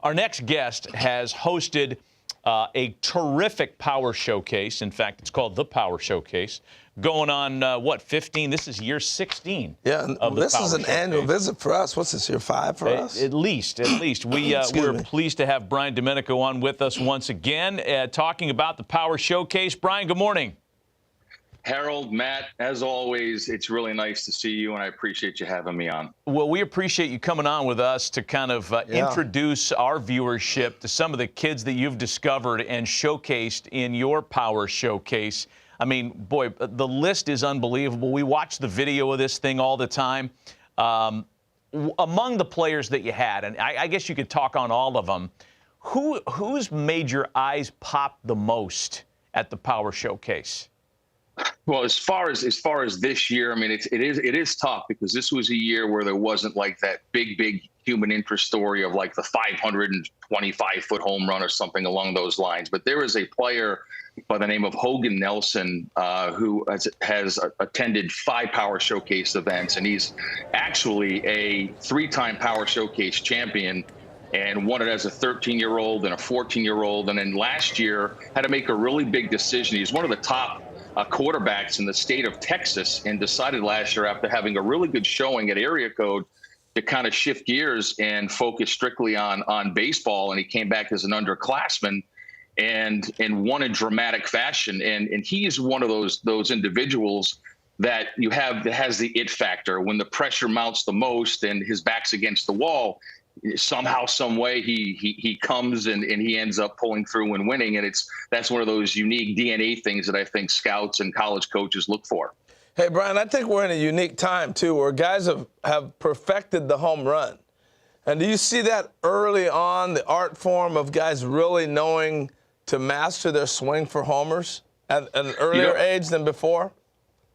Our next guest has hosted a terrific power showcase. In fact, it's called the Power Showcase. Going on, 15? This is year 16. Yeah, this is an annual visit for us. What's this, year 5 for us? At least. We're pleased to have Brian Domenico on with us once again, talking about the Power Showcase. Brian, good morning. Harold, Matt, as always, it's really nice to see you, and I appreciate you having me on. Well, we appreciate you coming on with us to kind of introduce our viewership to some of the kids that you've discovered and showcased in your Power Showcase. I mean, boy, the list is unbelievable. We watch the video of this thing all the time. Among the players that you had, and I guess you could talk on all of them, who's made your eyes pop the most at the Power Showcase? Well, as far as this year, I mean, it is tough because this was a year where there wasn't like that big human interest story of like the 525-foot home run or something along those lines. But there is a player by the name of Hogan Nelson who has attended 5 Power Showcase events, and he's actually a 3-time Power Showcase champion and won it as a 13-year-old and a 14-year-old. And then last year had to make a really big decision. He's one of the top quarterbacks in the state of Texas, and decided last year, after having a really good showing at area code, to kind of shift gears and focus strictly on baseball. And he came back as an underclassman and won in dramatic fashion. And he is one of those individuals that you have that has the it factor. When the pressure mounts the most and his back's against the wall, somehow, some way, he comes and he ends up pulling through and winning. And that's one of those unique DNA things that I think scouts and college coaches look for. Hey, Brian, I think we're in a unique time, too, where guys have perfected the home run. And do you see that early on, the art form of guys really knowing to master their swing for homers at an earlier age than before?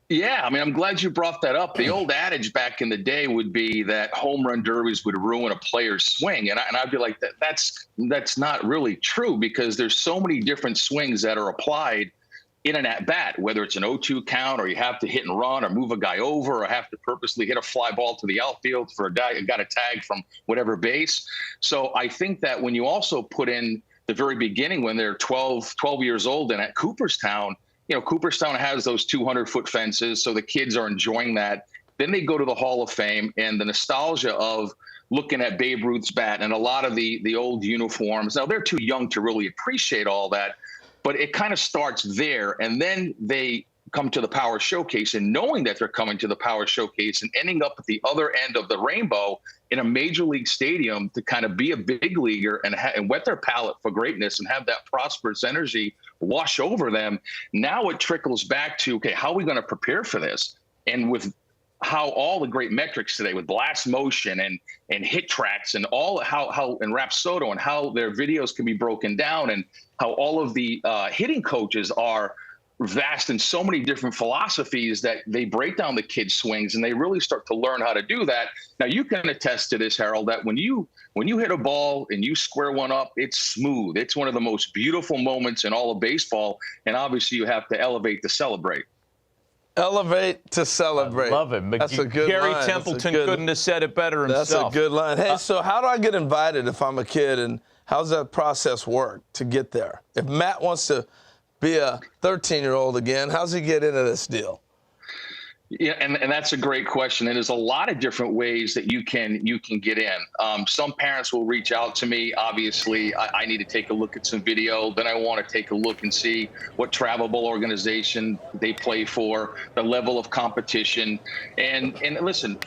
Yeah, I mean, I'm glad you brought that up. The old adage back in the day would be that home run derbies would ruin a player's swing. And I'd be like, that's not really true, because there's so many different swings that are applied in an at-bat, whether it's an 0-2 count, or you have to hit and run, or move a guy over, or have to purposely hit a fly ball to the outfield for a guy who got a tag from whatever base. So I think that when you also put in the very beginning, when they're 12 years old and at Cooperstown, Cooperstown has those 200-foot fences, so the kids are enjoying that. Then they go to the Hall of Fame, and the nostalgia of looking at Babe Ruth's bat and a lot of the old uniforms. Now, they're too young to really appreciate all that, but it kind of starts there. And then they come to the Power Showcase, and knowing that they're coming to the Power Showcase and ending up at the other end of the rainbow in a major league stadium to kind of be a big leaguer and whet their palate for greatness and have that prosperous energy wash over them. Now it trickles back to, okay, how are we going to prepare for this? And with how all the great metrics today with blast motion and hit tracks and all how and Rapsodo and how their videos can be broken down, and how all of the hitting coaches are vast in so many different philosophies that they break down the kids' swings, and they really start to learn how to do that. Now, you can attest to this, Harold, that when you hit a ball and you square one up, it's smooth. It's one of the most beautiful moments in all of baseball, and obviously you have to elevate to celebrate. Elevate to celebrate. I love it. That's a good Gary line. Templeton couldn't have said it better himself. That's a good line. Hey, so how do I get invited if I'm a kid, and how's that process work to get there? If Matt wants to be a 13-year-old again, how's he get into this deal? Yeah, and that's a great question. And there's a lot of different ways that you can get in. Some parents will reach out to me. Obviously, I need to take a look at some video. Then I want to take a look and see what travelable organization they play for, the level of competition. And listen,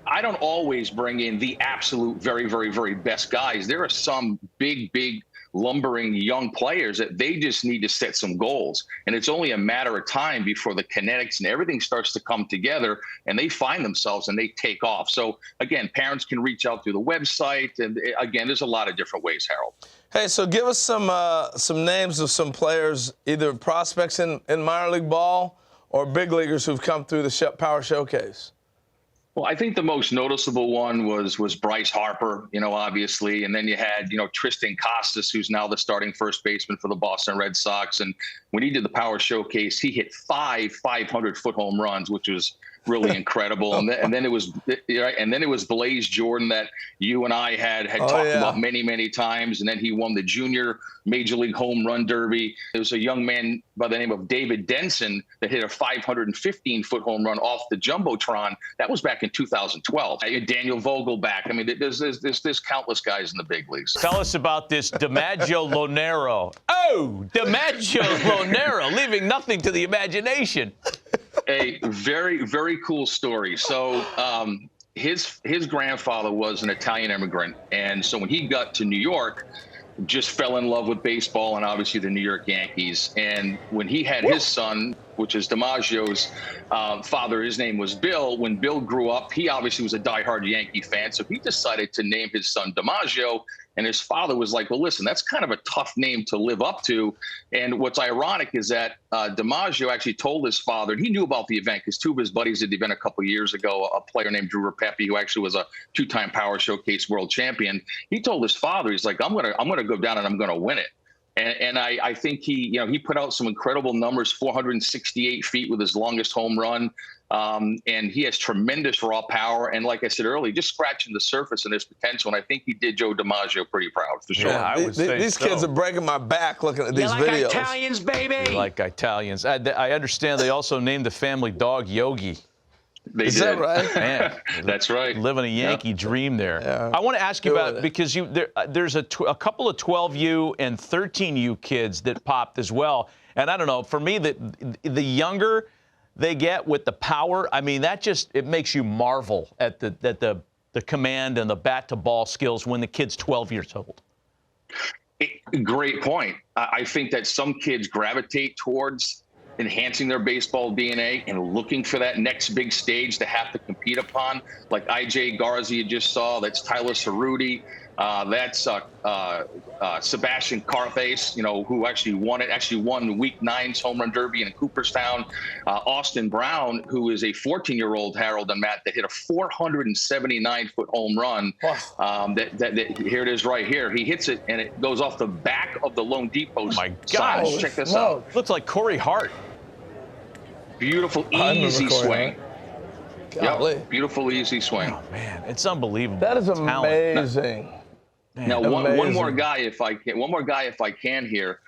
I don't always bring in the absolute very, very, very best guys. There are some big lumbering young players that they just need to set some goals. And it's only a matter of time before the kinetics and everything starts to come together, and they find themselves and they take off. So again, parents can reach out through the website. And again, there's a lot of different ways, Harold. Hey, so give us some names of some players, either prospects in minor league ball or big leaguers who've come through the Power Showcase. Well, I think the most noticeable one was Bryce Harper, obviously. And then you had, Tristan Costas, who's now the starting first baseman for the Boston Red Sox. And when he did the Power Showcase, he hit 5 500-foot home runs, which was really incredible. And then it was Blaze Jordan that you and I had talked about many times. And then he won the junior Major League Home Run Derby. There was a young man by the name of David Denson that hit a 515-foot home run off the Jumbotron. That was back in 2012. Daniel Vogelback. I mean, there's countless guys in the big leagues. Tell us about this DiMaggio Lonero. Oh, DiMaggio Lonero, leaving nothing to the imagination. A very, very cool story. So his grandfather was an Italian immigrant. And so when he got to New York, just fell in love with baseball and obviously the New York Yankees. And when he had his son, which is DiMaggio's father, his name was Bill. When Bill grew up, he obviously was a diehard Yankee fan. So he decided to name his son DiMaggio. And his father was like, well, listen, that's kind of a tough name to live up to. And what's ironic is that DiMaggio actually told his father, and he knew about the event because two of his buddies did the event a couple of years ago, a player named Drew Rapepi, who actually was a two-time Power Showcase world champion. He told his father, he's like, I'm gonna go down and I'm gonna win it. And I think he put out some incredible numbers, 468 feet with his longest home run. And he has tremendous raw power. And like I said earlier, just scratching the surface and his potential. And I think he did Joe DiMaggio pretty proud, for sure. Yeah, I would say these kids are breaking my back looking at these videos. Italians, baby. You like Italians. I understand they also named the family dog Yogi. Is that right? Man, that's right. Living a Yankee dream there. Yeah. I want to ask you about, because there's a couple of 12U and 13U kids that popped as well. And I don't know, for me, the younger they get with the power, I mean, it makes you marvel at the command and the bat to ball skills when the kid's 12 years old. Great point. I think that some kids gravitate towards enhancing their baseball DNA and looking for that next big stage to have to compete upon, like IJ Garza you just saw. That's Tyler Cerruti. That's Sebastian Carthace, who actually won Week 9's Home Run Derby in Cooperstown. Austin Brown, who is a 14-year-old, Harold and Matt, that hit a 479-foot home run. Wow. Here it is right here. He hits it, and it goes off the back of the loanDepot sign. Check this out. Looks like Corey Hart. Beautiful, easy swing. Yep. Beautiful, easy swing. Oh, man, it's unbelievable. That is amazing. Now, one more guy, if I can here,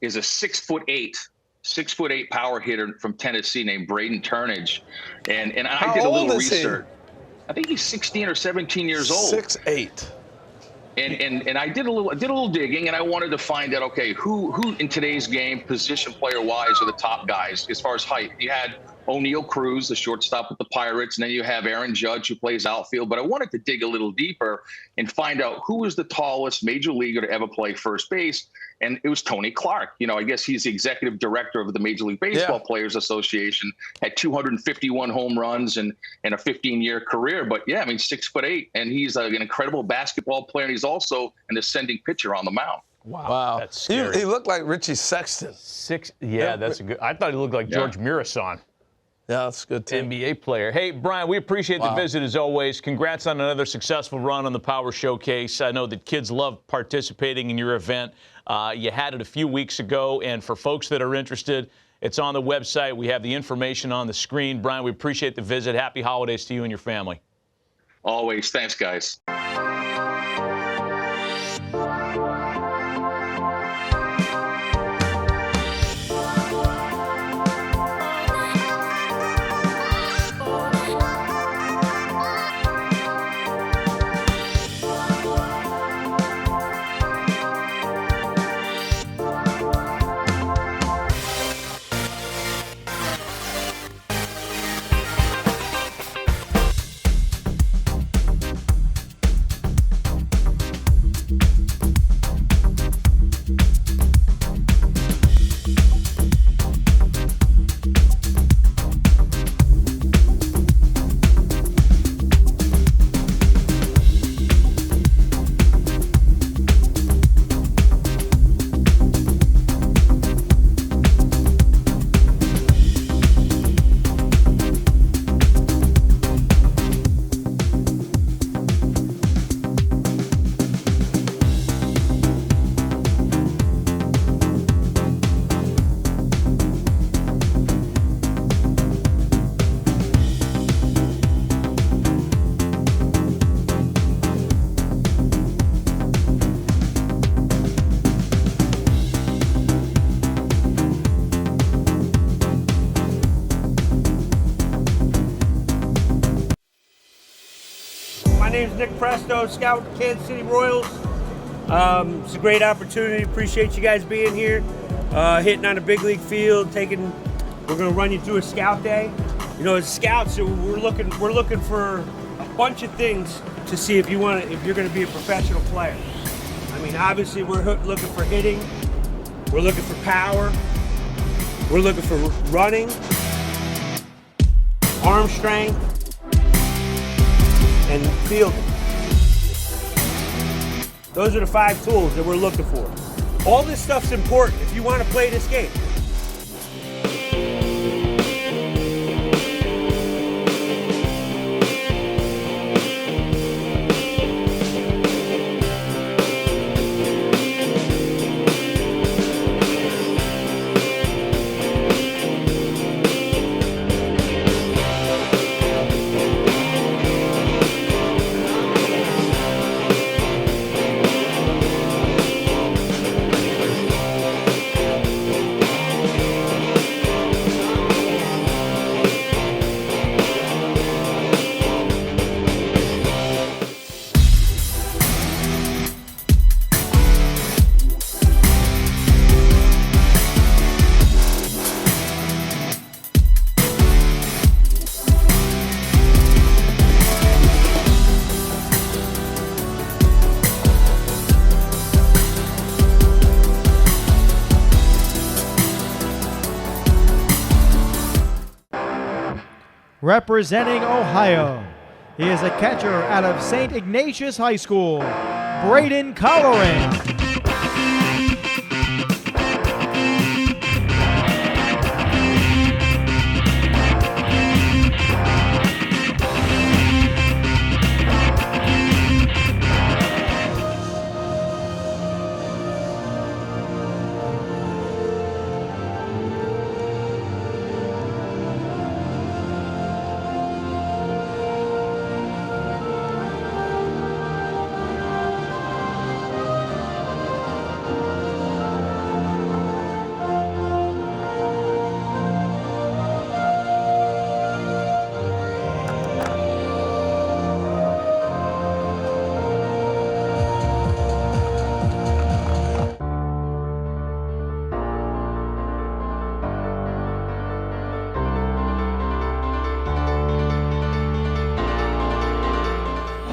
is a 6'8" power hitter from Tennessee named Brayden Colleran. And I did a little research. I think he's 16 or 17 years old. 6'8". And I did a little digging, and I wanted to find out, okay, who in today's game, position player wise, are the top guys as far as height. You had O'Neal Cruz, the shortstop with the Pirates, and then you have Aaron Judge, who plays outfield. But I wanted to dig a little deeper and find out who was the tallest major leaguer to ever play first base. And it was Tony Clark. I guess he's the executive director of the Major League Baseball Players Association, had 251 home runs and a 15-year career. But, 6'8", and he's an incredible basketball player, and he's also an ascending pitcher on the mound. Wow. That's scary. He looked like Richie Sexton. That's a good. I thought he looked like George Mirasan. Yeah, that's good, too. NBA player. Hey, Brian, we appreciate the visit as always. Congrats on another successful run on the Power Showcase. I know that kids love participating in your event. You had it a few weeks ago, and for folks that are interested, it's on the website. We have the information on the screen. Brian, we appreciate the visit. Happy holidays to you and your family. Always. Thanks, guys. Nick Presto, scout Kansas City Royals. It's a great opportunity. Appreciate you guys being here, hitting on a big league field. We're going to run you through a scout day. You know, as scouts, we're looking for a bunch of things to see if you're going to be a professional player. I mean, obviously, we're looking for hitting. We're looking for power. We're looking for running, arm strength, and fielding. Those are the 5 tools that we're looking for. All this stuff's important if you want to play this game. Representing Ohio, he is a catcher out of St. Ignatius High School, Brayden Colleran.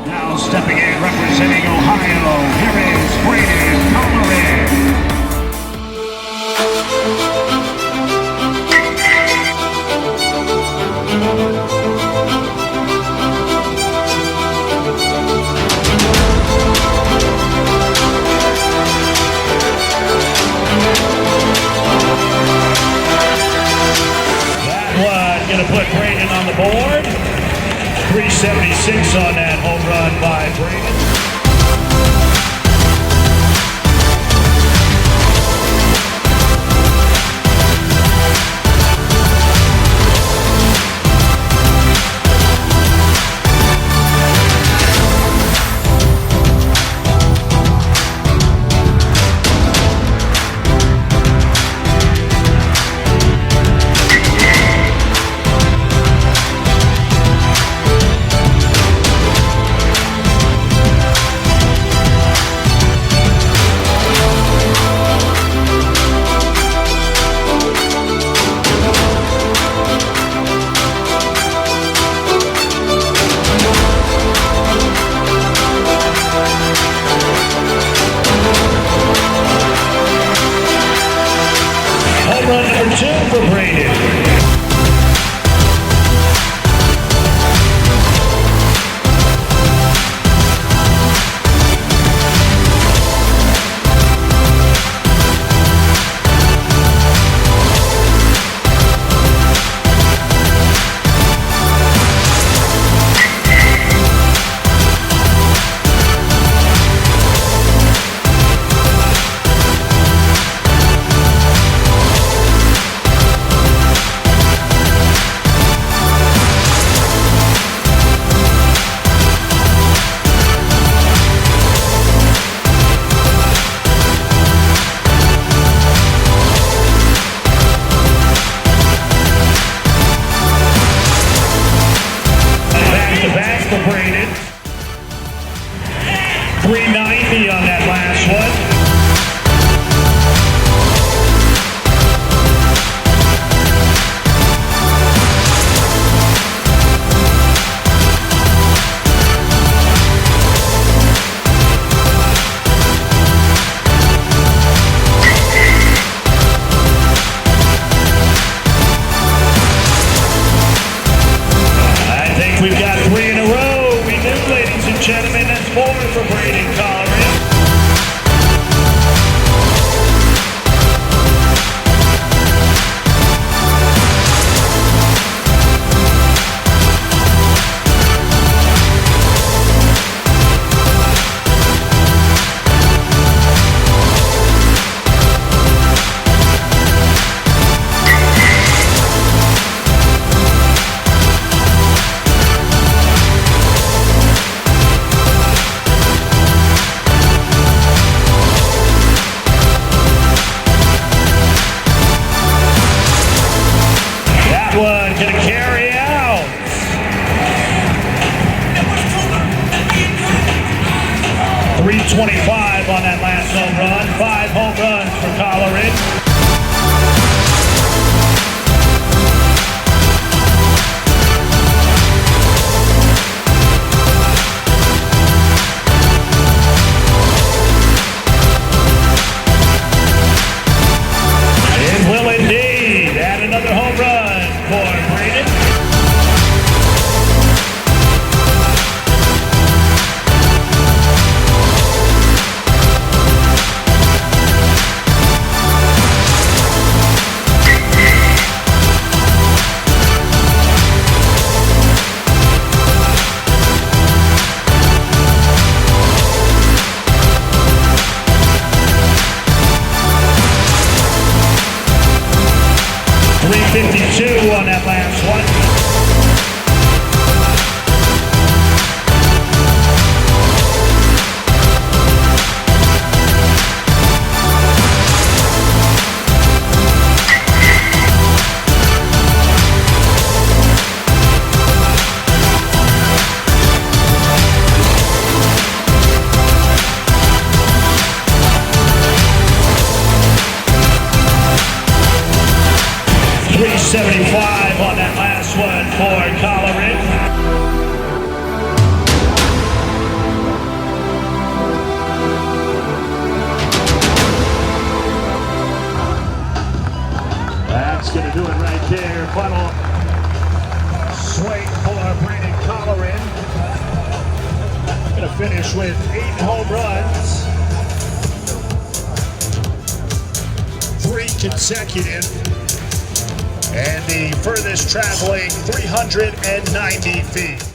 Now stepping in, representing Ohio, here is Brayden Colleran. That one going to put Brayden on the board. 376 on that home run by Brayden. Run number 2 for Brayden. 325 on that last home run. 5 home runs for Colleran. Will indeed add another home run for Brayden. .352 on that last one. .375 on that last one for Colleran. That's going to do it right there. Final swing for Brayden Colleran. Going to finish with 8 home runs. 3 consecutive. And the furthest traveling 390 feet.